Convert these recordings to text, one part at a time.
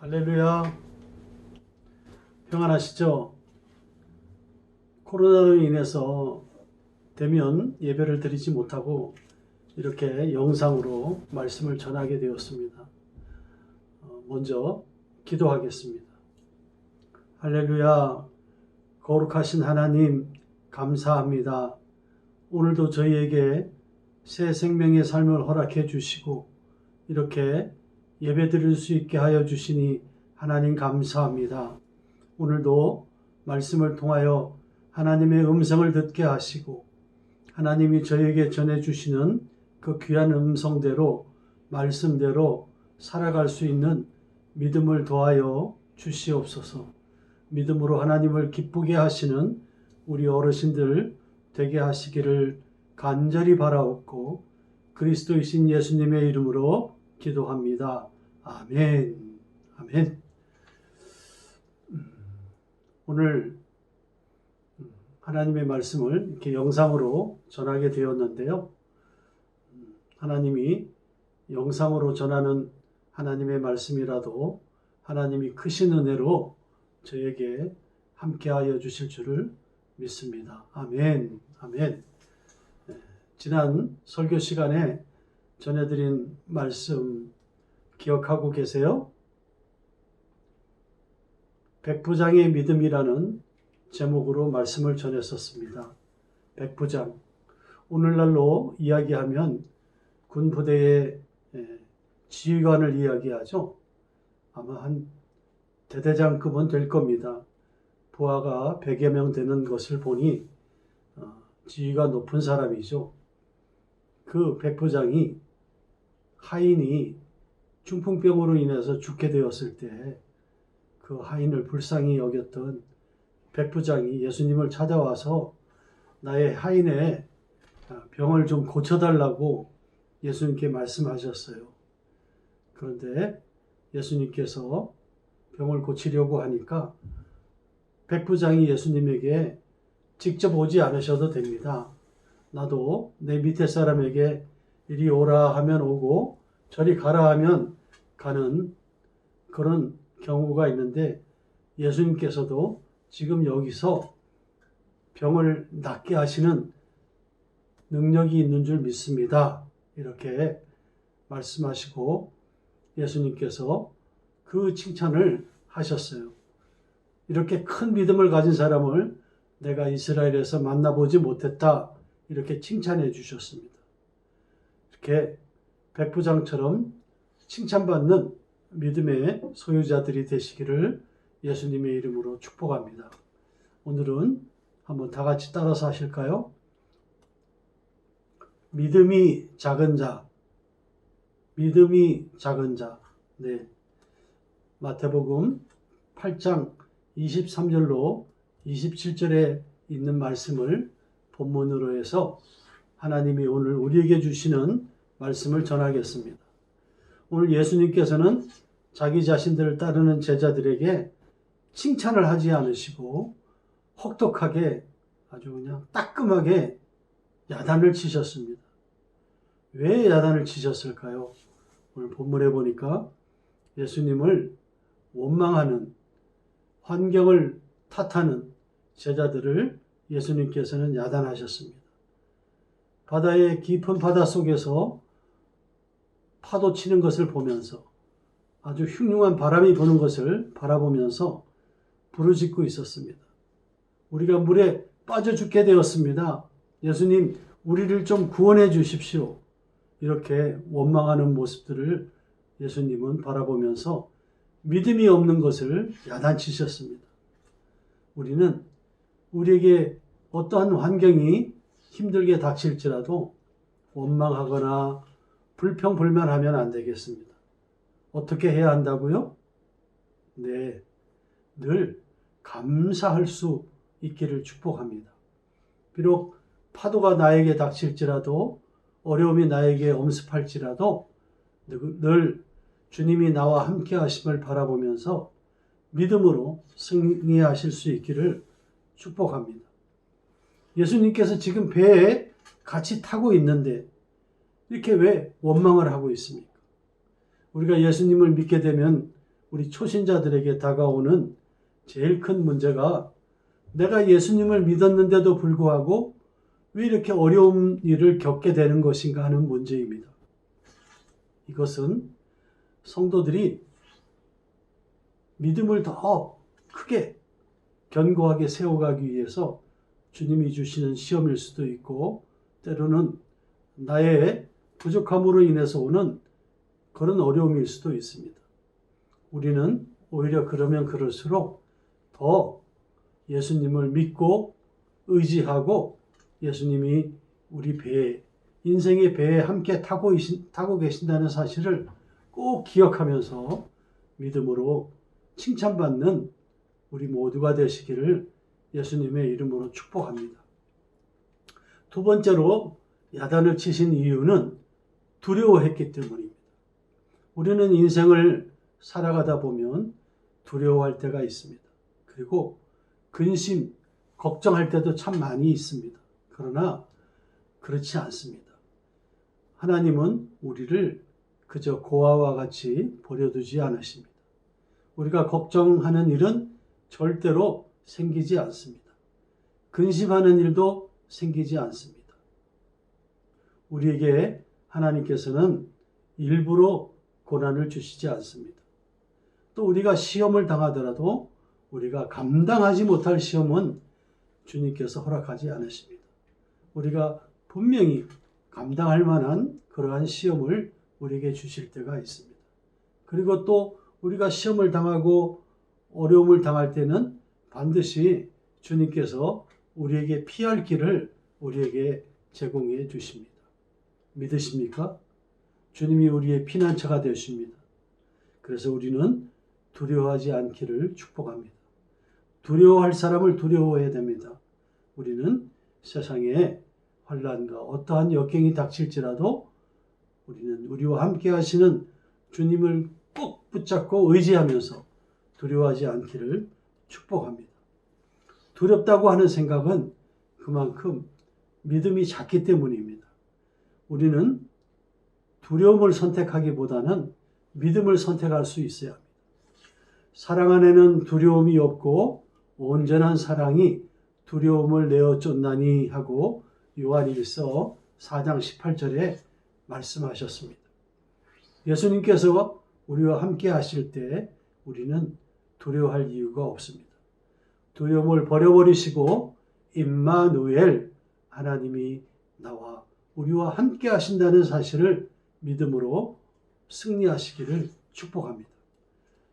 할렐루야. 평안하시죠? 코로나로 인해서 대면 예배를 드리지 못하고 이렇게 영상으로 말씀을 전하게 되었습니다. 먼저 기도하겠습니다. 할렐루야. 거룩하신 하나님 감사합니다. 오늘도 저희에게 새 생명의 삶을 허락해 주시고 이렇게 예배 드릴 수 있게 하여 주시니 하나님 감사합니다. 오늘도 말씀을 통하여 하나님의 음성을 듣게 하시고 하나님이 저에게 전해주시는 그 귀한 음성대로 말씀대로 살아갈 수 있는 믿음을 더하여 주시옵소서. 믿음으로 하나님을 기쁘게 하시는 우리 어르신들 되게 하시기를 간절히 바라옵고 그리스도이신 예수님의 이름으로 기도합니다. 아멘. 아멘. 오늘 하나님의 말씀을 이렇게 영상으로 전하게 되었는데요. 하나님이 영상으로 전하는 하나님의 말씀이라도 하나님이 크신 은혜로 저에게 함께하여 주실 줄을 믿습니다. 아멘. 아멘. 지난 설교 시간에 전해드린 말씀 기억하고 계세요? 백부장의 믿음이라는 제목으로 말씀을 전했었습니다. 백부장. 오늘날로 이야기하면 군부대의 지휘관을 이야기하죠. 아마 한 대대장급은 될 겁니다. 부하가 100여 명 되는 것을 보니 지위가 높은 사람이죠. 그 백부장이 하인이 중풍병으로 인해서 죽게 되었을 때 그 하인을 불쌍히 여겼던 백부장이 예수님을 찾아와서 나의 하인의 병을 좀 고쳐달라고 예수님께 말씀하셨어요. 그런데 예수님께서 병을 고치려고 하니까 백부장이 예수님에게 직접 오지 않으셔도 됩니다. 나도 내 밑에 사람에게 이리 오라 하면 오고 저리 가라 하면 가는 그런 경우가 있는데 예수님께서도 지금 여기서 병을 낫게 하시는 능력이 있는 줄 믿습니다. 이렇게 말씀하시고 예수님께서 그 칭찬을 하셨어요. 이렇게 큰 믿음을 가진 사람을 내가 이스라엘에서 만나보지 못했다. 이렇게 칭찬해 주셨습니다. 이렇게 백부장처럼 칭찬받는 믿음의 소유자들이 되시기를 예수님의 이름으로 축복합니다. 오늘은 한번 다 같이 따라서 하실까요? 믿음이 작은 자, 믿음이 작은 자. 네. 마태복음 8장 23절로 27절에 있는 말씀을 본문으로 해서 하나님이 오늘 우리에게 주시는 말씀을 전하겠습니다. 오늘 예수님께서는 자기 자신들을 따르는 제자들에게 칭찬을 하지 않으시고 혹독하게 아주 그냥 따끔하게 야단을 치셨습니다. 왜 야단을 치셨을까요? 오늘 본문에 보니까 예수님을 원망하는, 환경을 탓하는 제자들을 예수님께서는 야단하셨습니다. 바다의 깊은 바다 속에서 파도 치는 것을 보면서 아주 흉흉한 바람이 부는 것을 바라보면서 부르짖고 있었습니다. 우리가 물에 빠져 죽게 되었습니다. 예수님, 우리를 좀 구원해 주십시오. 이렇게 원망하는 모습들을 예수님은 바라보면서 믿음이 없는 것을 야단치셨습니다. 우리는 우리에게 어떠한 환경이 힘들게 닥칠지라도 원망하거나 불평불만하면 안 되겠습니다. 어떻게 해야 한다고요? 네, 늘 감사할 수 있기를 축복합니다. 비록 파도가 나에게 닥칠지라도 어려움이 나에게 엄습할지라도 늘 주님이 나와 함께 하심을 바라보면서 믿음으로 승리하실 수 있기를 축복합니다. 예수님께서 지금 배에 같이 타고 있는데 이렇게 왜 원망을 하고 있습니까? 우리가 예수님을 믿게 되면 우리 초신자들에게 다가오는 제일 큰 문제가 내가 예수님을 믿었는데도 불구하고 왜 이렇게 어려운 일을 겪게 되는 것인가 하는 문제입니다. 이것은 성도들이 믿음을 더 크게 견고하게 세워가기 위해서 주님이 주시는 시험일 수도 있고 때로는 나의 부족함으로 인해서 오는 그런 어려움일 수도 있습니다. 우리는 오히려 그러면 그럴수록 더 예수님을 믿고 의지하고 예수님이 우리 배에 인생의 배에 함께 타고 계신다는 사실을 꼭 기억하면서 믿음으로 칭찬받는 우리 모두가 되시기를 예수님의 이름으로 축복합니다. 두 번째로 야단을 치신 이유는 두려워했기 때문입니다. 우리는 인생을 살아가다 보면 두려워할 때가 있습니다. 그리고 근심, 걱정할 때도 참 많이 있습니다. 그러나 그렇지 않습니다. 하나님은 우리를 그저 고아와 같이 버려두지 않으십니다. 우리가 걱정하는 일은 절대로 생기지 않습니다. 근심하는 일도 생기지 않습니다. 우리에게 하나님께서는 일부러 고난을 주시지 않습니다. 또 우리가 시험을 당하더라도 우리가 감당하지 못할 시험은 주님께서 허락하지 않으십니다. 우리가 분명히 감당할 만한 그러한 시험을 우리에게 주실 때가 있습니다. 그리고 또 우리가 시험을 당하고 어려움을 당할 때는 반드시 주님께서 우리에게 피할 길을 우리에게 제공해 주십니다. 믿으십니까? 주님이 우리의 피난처가 되십니다. 그래서 우리는 두려워하지 않기를 축복합니다. 두려워할 사람을 두려워해야 됩니다. 우리는 세상에 환난과 어떠한 역경이 닥칠지라도 우리는 우리와 함께 하시는 주님을 꼭 붙잡고 의지하면서 두려워하지 않기를 축복합니다. 두렵다고 하는 생각은 그만큼 믿음이 작기 때문입니다. 우리는 두려움을 선택하기보다는 믿음을 선택할 수 있어야 합니다. 사랑 안에는 두려움이 없고 온전한 사랑이 두려움을 내어 쫓나니 하고 요한일서 4장 18절에 말씀하셨습니다. 예수님께서 우리와 함께 하실 때 우리는 두려워할 이유가 없습니다. 두려움을 버려버리시고 임마누엘 하나님이 나와 우리와 함께 하신다는 사실을 믿음으로 승리하시기를 축복합니다.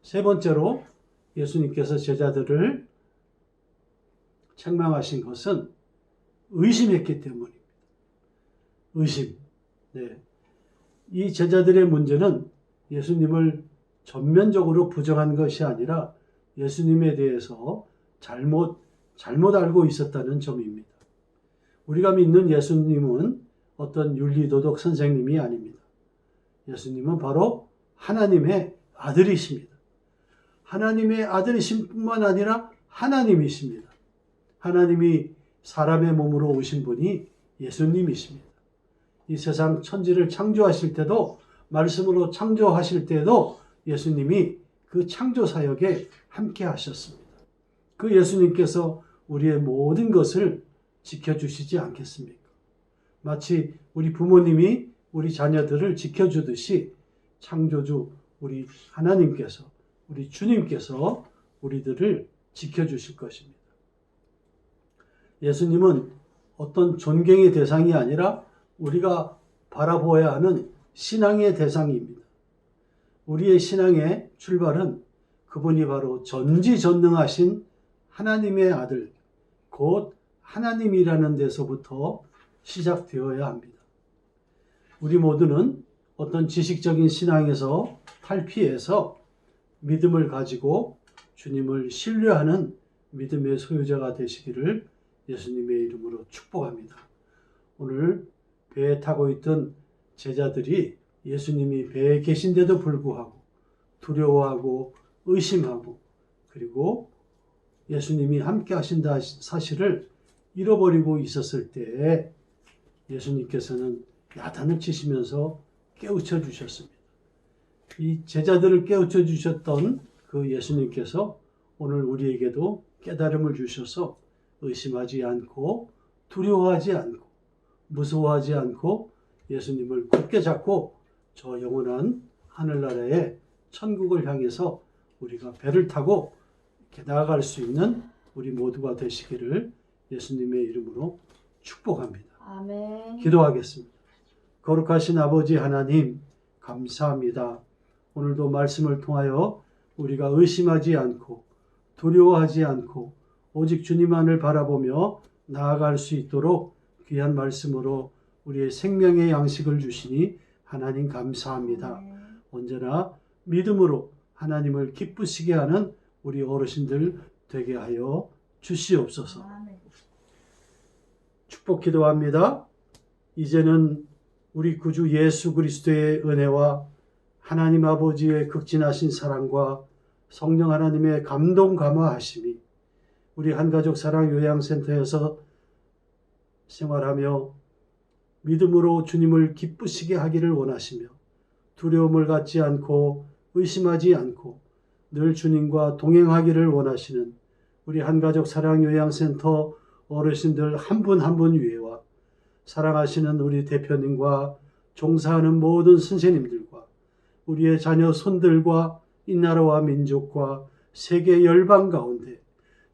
세 번째로 예수님께서 제자들을 책망하신 것은 의심했기 때문입니다. 의심. 네. 이 제자들의 문제는 예수님을 전면적으로 부정한 것이 아니라 예수님에 대해서 잘못 알고 있었다는 점입니다. 우리가 믿는 예수님은 어떤 윤리도덕 선생님이 아닙니다. 예수님은 바로 하나님의 아들이십니다. 하나님의 아들이신 뿐만 아니라 하나님이십니다. 하나님이 사람의 몸으로 오신 분이 예수님이십니다. 이 세상 천지를 창조하실 때도 말씀으로 창조하실 때도 예수님이 그 창조 사역에 함께 하셨습니다. 그 예수님께서 우리의 모든 것을 지켜주시지 않겠습니까? 마치 우리 부모님이 우리 자녀들을 지켜주듯이 창조주 우리 하나님께서 우리 주님께서 우리들을 지켜주실 것입니다. 예수님은 어떤 존경의 대상이 아니라 우리가 바라보아야 하는 신앙의 대상입니다. 우리의 신앙의 출발은 그분이 바로 전지전능하신 하나님의 아들, 곧 하나님이라는 데서부터 시작되어야 합니다. 우리 모두는 어떤 지식적인 신앙에서 탈피해서 믿음을 가지고 주님을 신뢰하는 믿음의 소유자가 되시기를 예수님의 이름으로 축복합니다. 오늘 배에 타고 있던 제자들이 예수님이 배에 계신데도 불구하고 두려워하고 의심하고 그리고 예수님이 함께 하신다 사실을 잃어버리고 있었을 때 예수님께서는 야단을 치시면서 깨우쳐 주셨습니다. 이 제자들을 깨우쳐 주셨던 그 예수님께서 오늘 우리에게도 깨달음을 주셔서 의심하지 않고 두려워하지 않고 무서워하지 않고 예수님을 굳게 잡고 저 영원한 하늘나라의 천국을 향해서 우리가 배를 타고 이렇게 나아갈 수 있는 우리 모두가 되시기를 예수님의 이름으로 축복합니다. 아멘. 기도하겠습니다. 거룩하신 아버지 하나님, 감사합니다. 오늘도 말씀을 통하여 우리가 의심하지 않고 두려워하지 않고 오직 주님만을 바라보며 나아갈 수 있도록 귀한 말씀으로 우리의 생명의 양식을 주시니 하나님 감사합니다. 언제나 믿음으로 하나님을 기쁘시게 하는 우리 어르신들 되게 하여 주시옵소서. 축복 기도합니다. 이제는 우리 구주 예수 그리스도의 은혜와 하나님 아버지의 극진하신 사랑과 성령 하나님의 감동 감화하심이 우리 한가족 사랑 요양센터에서 생활하며 믿음으로 주님을 기쁘시게 하기를 원하시며 두려움을 갖지 않고 의심하지 않고 늘 주님과 동행하기를 원하시는 우리 한가족 사랑 요양센터 어르신들 한 분 한 분 위에와 사랑하시는 우리 대표님과 종사하는 모든 선생님들과 우리의 자녀 손들과 이 나라와 민족과 세계 열방 가운데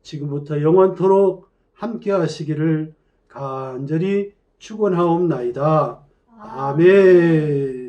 지금부터 영원토록 함께 하시기를 간절히 축원하옵나이다. 아멘.